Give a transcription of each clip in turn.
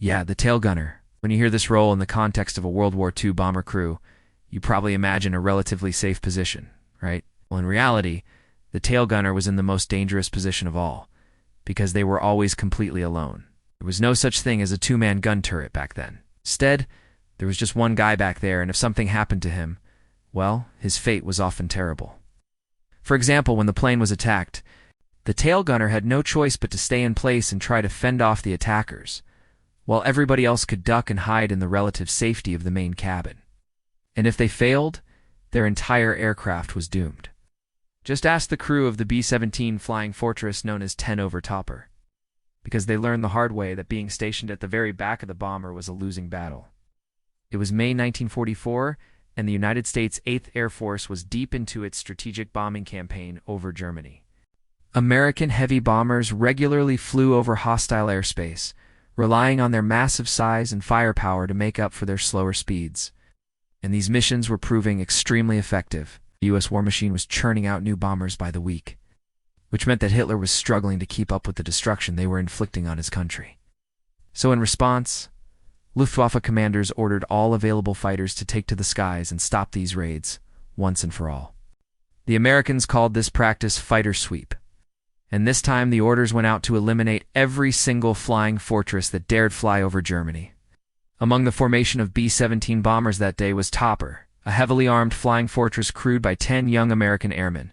Yeah, the tail gunner. When you hear this role in the context of a World War II bomber crew, you probably imagine a relatively safe position, right? Well, in reality, the tail gunner was in the most dangerous position of all, because they were always completely alone. There was no such thing as a two-man gun turret back then. Instead, there was just one guy back there, and if something happened to him, well, his fate was often terrible. For example, when the plane was attacked, the tail gunner had no choice but to stay in place and try to fend off the attackers, while everybody else could duck and hide in the relative safety of the main cabin. And if they failed, their entire aircraft was doomed. Just ask the crew of the B-17 flying fortress known as 10 over Topper, because they learned the hard way that being stationed at the very back of the bomber was a losing battle. It was May 1944, and the United States 8th Air Force was deep into its strategic bombing campaign over Germany. American heavy bombers regularly flew over hostile airspace, relying on their massive size and firepower to make up for their slower speeds. And these missions were proving extremely effective. The U.S. war machine was churning out new bombers by the week, which meant that Hitler was struggling to keep up with the destruction they were inflicting on his country. So in response, Luftwaffe commanders ordered all available fighters to take to the skies and stop these raids, once and for all. The Americans called this practice fighter sweep, and this time the orders went out to eliminate every single flying fortress that dared fly over Germany. Among the formation of B-17 bombers that day was Topper, a heavily armed flying fortress crewed by 10 young American airmen.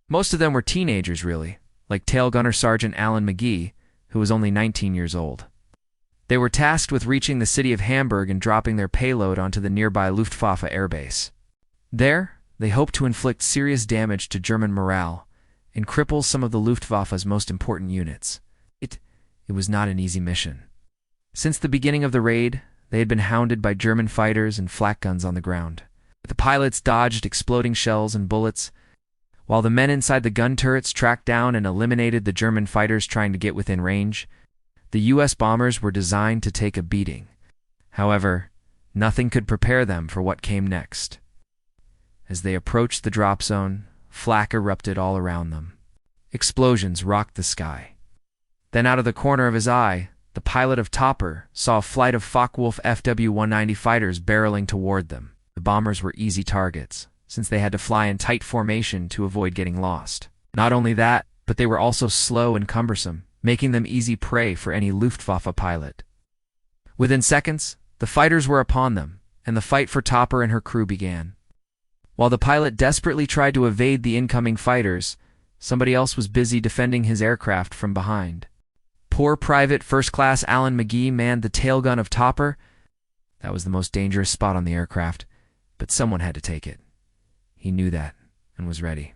Most of them were teenagers, really, like Tail Gunner Sergeant Alan Magee, who was only 19 years old. They were tasked with reaching the city of Hamburg and dropping their payload onto the nearby Luftwaffe airbase. There, they hoped to inflict serious damage to German morale and cripple some of the Luftwaffe's most important units. It was not an easy mission. Since the beginning of the raid, they had been hounded by German fighters and flak guns on the ground. The pilots dodged exploding shells and bullets, while the men inside the gun turrets tracked down and eliminated the German fighters trying to get within range. The U.S. bombers were designed to take a beating. However, nothing could prepare them for what came next. As they approached the drop zone, flak erupted all around them. Explosions rocked the sky. Then out of the corner of his eye, the pilot of Topper saw a flight of Focke-Wulf FW-190 fighters barreling toward them. The bombers were easy targets, since they had to fly in tight formation to avoid getting lost. Not only that, but they were also slow and cumbersome, making them easy prey for any Luftwaffe pilot. Within seconds, the fighters were upon them, and the fight for Topper and her crew began. While the pilot desperately tried to evade the incoming fighters, somebody else was busy defending his aircraft from behind. Poor Private First Class Alan Magee manned the tail gun of Topper. That was the most dangerous spot on the aircraft, but someone had to take it. He knew that, and was ready.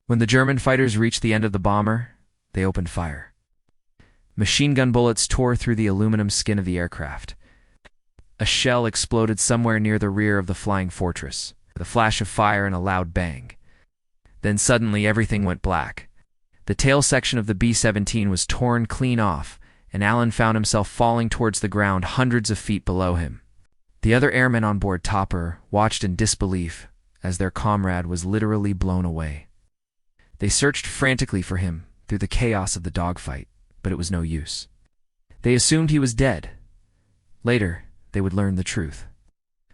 When the German fighters reached the end of the bomber, they opened fire. Machine gun bullets tore through the aluminum skin of the aircraft. A shell exploded somewhere near the rear of the flying fortress, with a flash of fire and a loud bang. Then suddenly everything went black. The tail section of the B-17 was torn clean off, and Alan found himself falling towards the ground hundreds of feet below him. The other airmen on board Topper watched in disbelief as their comrade was literally blown away. They searched frantically for him through the chaos of the dogfight, but it was no use. They assumed he was dead. Later, they would learn the truth.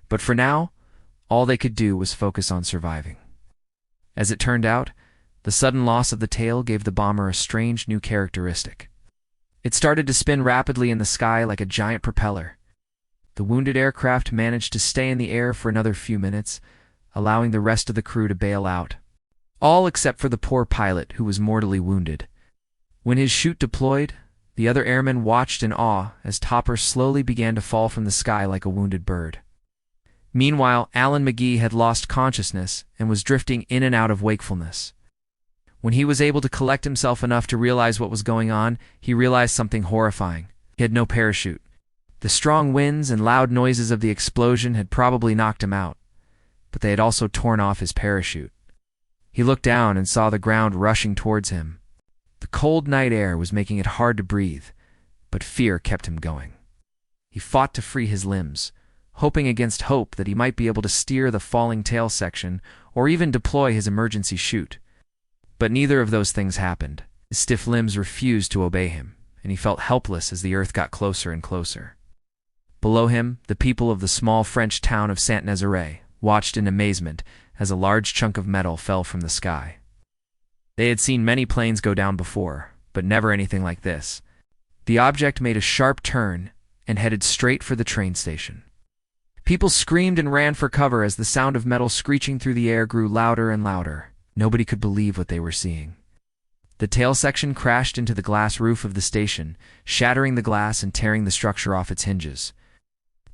But for now, all they could do was focus on surviving. As it turned out, the sudden loss of the tail gave the bomber a strange new characteristic. It started to spin rapidly in the sky like a giant propeller. The wounded aircraft managed to stay in the air for another few minutes, allowing the rest of the crew to bail out. All except for the poor pilot, who was mortally wounded. When his chute deployed, the other airmen watched in awe as Topper slowly began to fall from the sky like a wounded bird. Meanwhile, Alan Magee had lost consciousness and was drifting in and out of wakefulness. When he was able to collect himself enough to realize what was going on, he realized something horrifying. He had no parachute. The strong winds and loud noises of the explosion had probably knocked him out, but they had also torn off his parachute. He looked down and saw the ground rushing towards him. The cold night air was making it hard to breathe, but fear kept him going. He fought to free his limbs, hoping against hope that he might be able to steer the falling tail section or even deploy his emergency chute. But neither of those things happened. His stiff limbs refused to obey him, and he felt helpless as the earth got closer and closer. Below him, the people of the small French town of Saint-Nazaire watched in amazement as a large chunk of metal fell from the sky. They had seen many planes go down before, but never anything like this. The object made a sharp turn and headed straight for the train station. People screamed and ran for cover as the sound of metal screeching through the air grew louder and louder. Nobody could believe what they were seeing. The tail section crashed into the glass roof of the station, shattering the glass and tearing the structure off its hinges.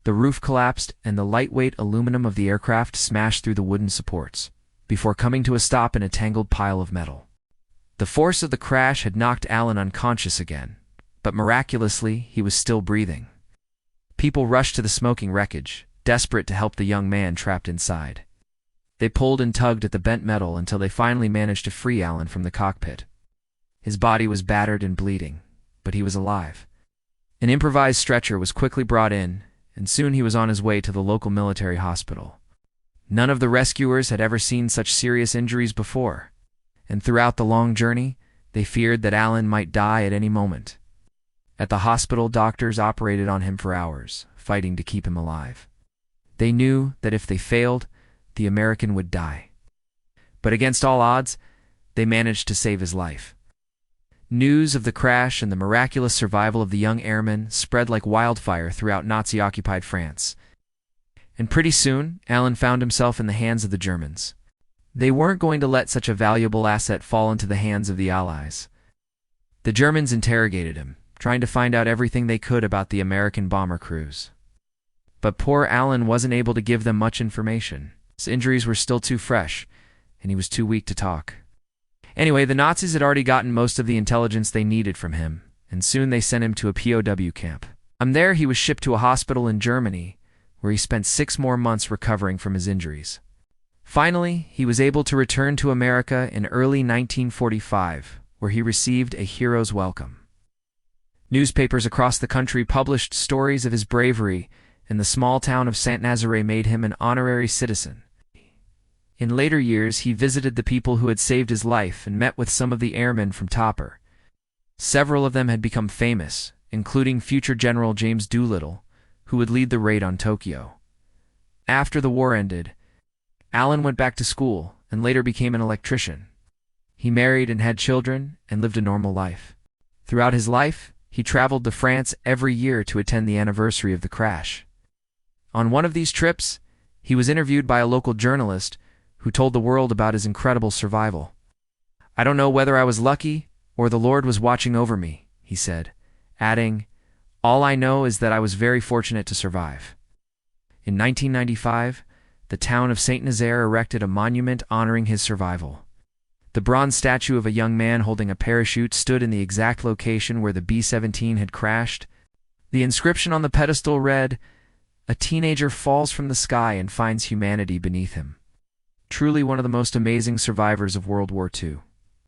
The roof collapsed, and the lightweight aluminum of the aircraft smashed through the wooden supports, before coming to a stop in a tangled pile of metal. The force of the crash had knocked Alan unconscious again, but miraculously he was still breathing. People rushed to the smoking wreckage, desperate to help the young man trapped inside. They pulled and tugged at the bent metal until they finally managed to free Alan from the cockpit. His body was battered and bleeding, but he was alive. An improvised stretcher was quickly brought in, and soon he was on his way to the local military hospital. None of the rescuers had ever seen such serious injuries before, and throughout the long journey, they feared that Alan might die at any moment. At the hospital, doctors operated on him for hours, fighting to keep him alive. They knew that if they failed, the American would die. But against all odds, they managed to save his life. News of the crash and the miraculous survival of the young airman spread like wildfire throughout Nazi-occupied France. And pretty soon, Alan found himself in the hands of the Germans. They weren't going to let such a valuable asset fall into the hands of the Allies. The Germans interrogated him, trying to find out everything they could about the American bomber crews. But poor Alan wasn't able to give them much information. His injuries were still too fresh, and he was too weak to talk. Anyway, the Nazis had already gotten most of the intelligence they needed from him, and soon they sent him to a POW camp. From there, he was shipped to a hospital in Germany, where he spent 6 more months recovering from his injuries. Finally, he was able to return to America in early 1945, where he received a hero's welcome. Newspapers across the country published stories of his bravery, and the small town of Saint-Nazaire made him an honorary citizen. In later years, he visited the people who had saved his life and met with some of the airmen from Topper. Several of them had become famous, including future General James Doolittle, who would lead the raid on Tokyo. After the war ended, Alan went back to school and later became an electrician. He married and had children and lived a normal life. Throughout his life, he traveled to France every year to attend the anniversary of the crash. On one of these trips, he was interviewed by a local journalist who told the world about his incredible survival. "I don't know whether I was lucky or the Lord was watching over me," he said, adding, "All I know is that I was very fortunate to survive." In 1995, the town of Saint-Nazaire erected a monument honoring his survival. The bronze statue of a young man holding a parachute stood in the exact location where the B-17 had crashed. The inscription on the pedestal read, "A teenager falls from the sky and finds humanity beneath him." Truly one of the most amazing survivors of World War II.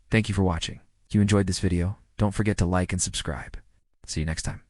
Thank you for watching. If you enjoyed this video, don't forget to like and subscribe. See you next time.